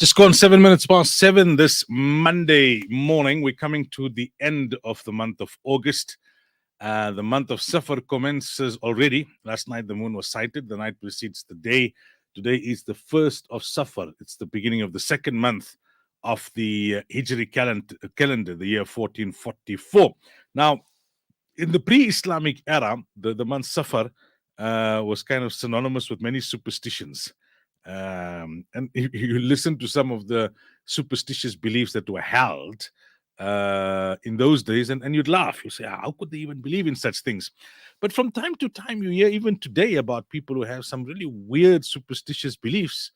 Just gone 7 minutes past 7 this Monday morning. We're coming to the end of the month of August. The month of Safar commences already. Last night the moon was sighted. The night precedes the day. Today is the 1st of Safar. It's the beginning of the second month of the Hijri calendar, the year 1444. Now, in the pre-Islamic era, the month Safar was kind of synonymous with many superstitions. And you listen to some of the superstitious beliefs that were held in those days, and you'd laugh. You say, how could they even believe in such things? But from time to time, you hear even today about people who have some really weird superstitious beliefs.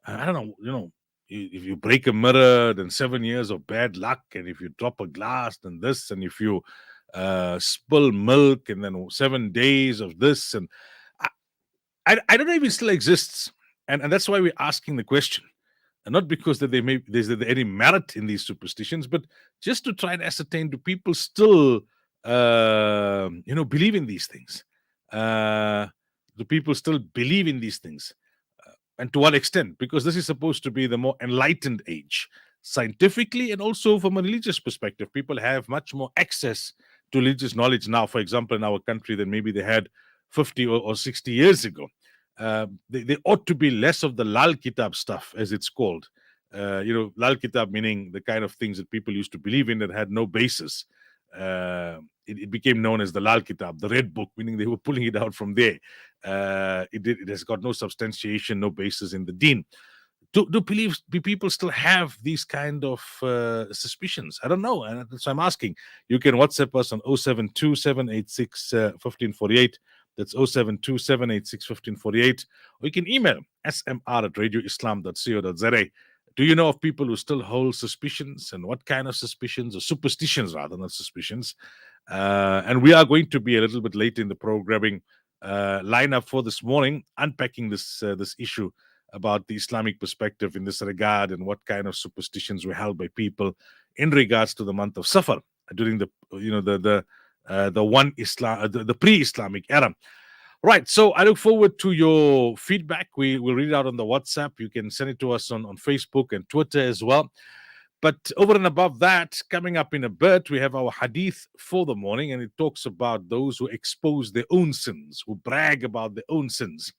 I don't know, if you break a mirror, then 7 years of bad luck, and if you drop a glass, then this, and if you spill milk, and then 7 days of this, and I don't know if it still exists. And that's why we're asking the question. And not because that there's any merit in these superstitions, but just to try and ascertain, do people still, believe in these things? Do people still believe in these things? And to what extent? Because this is supposed to be the more enlightened age, scientifically and also from a religious perspective. People have much more access to religious knowledge now, for example, in our country than maybe they had 50 or 60 years ago. There ought to be less of the Lal Kitab stuff, as it's called. Lal Kitab meaning the kind of things that people used to believe in that had no basis. It became known as the Lal Kitab, the Red Book, meaning they were pulling it out from there. It has got no substantiation, no basis in the deen. Do people still have these kind of suspicions? I don't know. And so I'm asking. You can WhatsApp us on 072 786 1548. That's 072 786 1548. Or you can email smr@radioislam.co.za. Do you know of people who still hold suspicions, and what kind of suspicions, or superstitions rather, not suspicions? And we are going to be a little bit late in the programming lineup for this morning, unpacking this issue about the Islamic perspective in this regard, and what kind of superstitions were held by people in regards to the month of Safar during the pre-Islamic era. Right, so I look forward to your feedback. We will read it out on the WhatsApp. You can send it to us on Facebook and Twitter as well. But over and above that, coming up in a bit, we have our hadith for the morning, and it talks about those who expose their own sins, who brag about their own sins.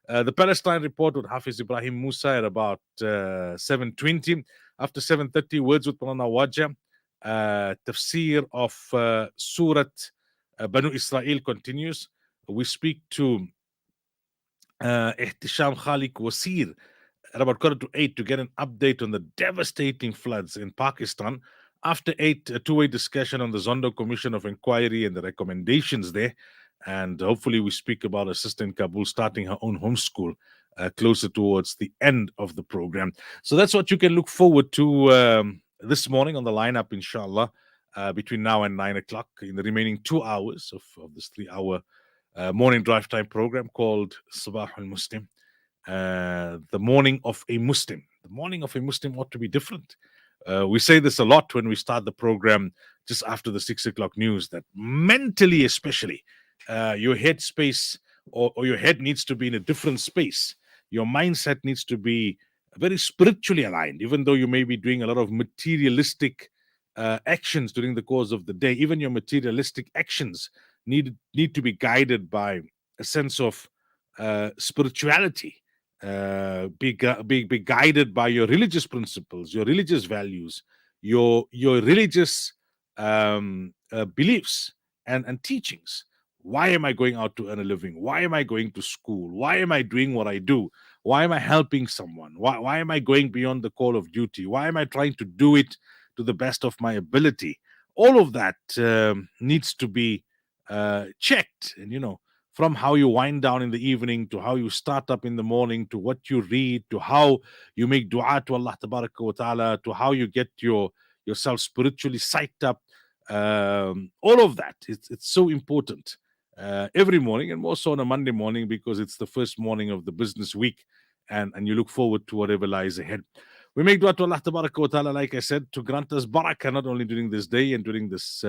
The Palestine report with Hafiz Ibrahim Musa at about 7:20. After 7:30, words with Mulana Wajah. Tafsir of Surat Banu Israel continues. We speak to Ihtisham Khalik Wasir at about 7:45 to get an update on the devastating floods in Pakistan. After 8, a two-way discussion on the Zondo Commission of Inquiry and the recommendations there. And hopefully we speak about a sister in Kabul starting her own homeschool closer towards the end of the program. So that's what you can look forward to this morning on the lineup, inshallah, between now and 9 o'clock in the remaining 2 hours of this 3-hour morning drive time program called Sabahul Muslim. The morning of a Muslim. The morning of a Muslim ought to be different. We say this a lot when we start the program just after the 6 o'clock news, that mentally especially, your headspace or your head needs to be in a different space. Your mindset needs to be very spiritually aligned, even though you may be doing a lot of materialistic actions during the course of the day. Even your materialistic actions need to be guided by a sense of spirituality, be guided by your religious principles, your religious values, your religious beliefs and teachings. Why am I going out to earn a living? Why am I going to school? Why am I doing what I do? Why am I helping someone? Why am I going beyond the call of duty? Why am I trying to do it to the best of my ability? All of that needs to be checked. And, from how you wind down in the evening, to how you start up in the morning, to what you read, to how you make dua to Allah Tabaraka wa Ta'ala, to how you get yourself spiritually psyched up. All of that, it's so important. Every morning, and more so on a Monday morning, because it's the first morning of the business week, and you look forward to whatever lies ahead. We make dua to Allah Tabaraka wa Ta'ala, like I said, to grant us barakah, not only during this day and during this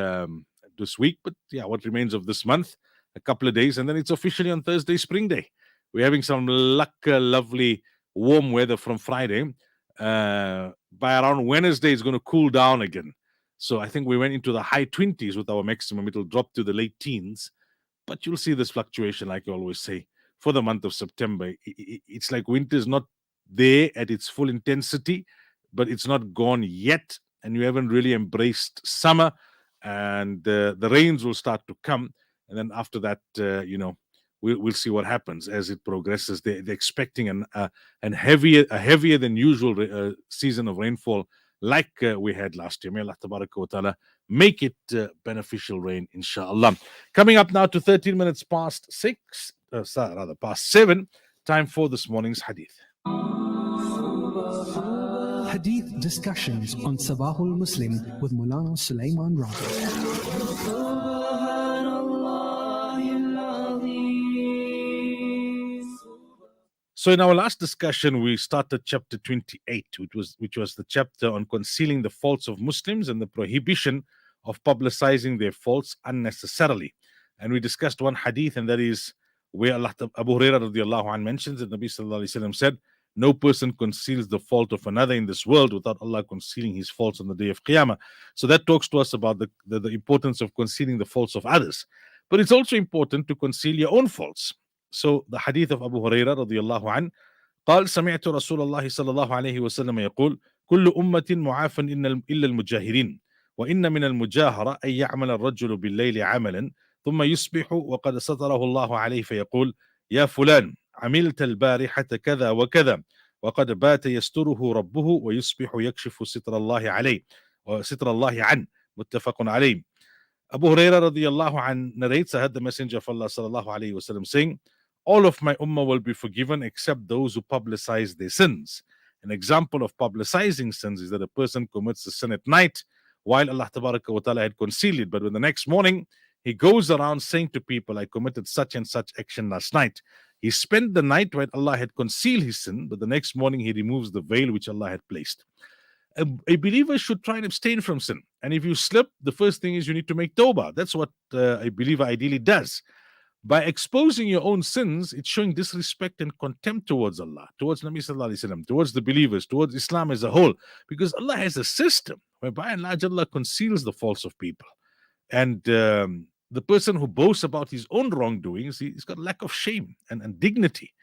week, but what remains of this month, a couple of days, and then it's officially on Thursday, Spring Day. We're having some lovely warm weather from Friday. By around Wednesday, it's going to cool down again. So I think we went into the high 20s with our maximum. It'll drop to the late teens, but you'll see this fluctuation, like you always say, for the month of September. It's like winter's not there at its full intensity, but it's not gone yet, and you haven't really embraced summer, and the rains will start to come, and then after that, we'll see what happens as it progresses. They're expecting a heavier than usual season of rainfall, like we had last year. May Allah tabaraka wa ta'ala make it beneficial rain, inshallah. Coming up now to 13 minutes past 6, rather past 7, time for this morning's hadith. Hadith discussions on Sabahul Muslim with Mulana Sulaimaan Ravat. So in our last discussion, we started chapter 28, which was the chapter on concealing the faults of Muslims and the prohibition of publicizing their faults unnecessarily. And we discussed one hadith, and that is where Abu Hurairah radiallahu anh mentions that Nabi sallallahu alaihi wasallam said, no person conceals the fault of another in this world without Allah concealing his faults on the day of Qiyamah. So that talks to us about the importance of concealing the faults of others. But it's also important to conceal your own faults. So the hadith of Abu Hurairah radiallahu anh قال سمعت رسول الله صلى الله عليه وسلم يقول كل أمة معافى إلا المجاهرين وإن من المجاهرة أن يعمل الرجل بالليل عملا ثم يصبح وقد ستره الله عليه فيقول يا فلان عملت البارحة كذا وكذا وقد بات يستره ربه ويصبح يكشف ستر الله عليه وستر الله عنه متفق عليه. Abu Hurairah radiallahu anh narrates, I heard the Messenger of Allah sallallahu alayhi wasallam saying, all of my ummah will be forgiven except those who publicize their sins. An example of publicizing sins is that a person commits a sin at night while Allah tabaraka wa ta'ala had concealed it, but when the next morning he goes around saying to people, I committed such and such action last night. He spent the night where Allah had concealed his sin, but the next morning he removes the veil which Allah had placed. A believer should try and abstain from sin. And if you slip, the first thing is you need to make tawbah. That's what a believer ideally does. By exposing your own sins, it's showing disrespect and contempt towards Allah, towards Nabi sallallahu alaihi wasallam, towards the believers, towards Islam as a whole. Because Allah has a system whereby Allah conceals the faults of people. And the person who boasts about his own wrongdoings, he's got a lack of shame and dignity.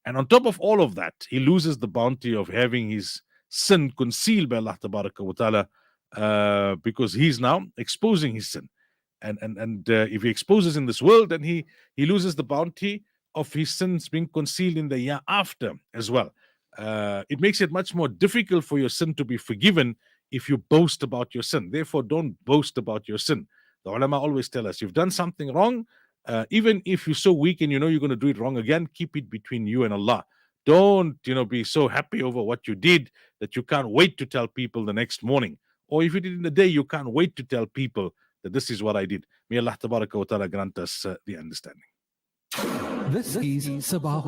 And on top of all of that, he loses the bounty of having his sin concealed by Allah tabaraka wa ta'ala, because he's now exposing his sin. And if he exposes in this world, then he loses the bounty of his sins being concealed in the year after as well. It makes it much more difficult for your sin to be forgiven if you boast about your sin. Therefore, don't boast about your sin. The ulama always tell us, you've done something wrong, even if you're so weak and you know you're going to do it wrong again, keep it between you and Allah. Don't, be so happy over what you did that you can't wait to tell people the next morning. Or if you did in the day, you can't wait to tell people that this is what I did. May Allah tabaraka wa ta'ala grant us the understanding. This is Sabahul.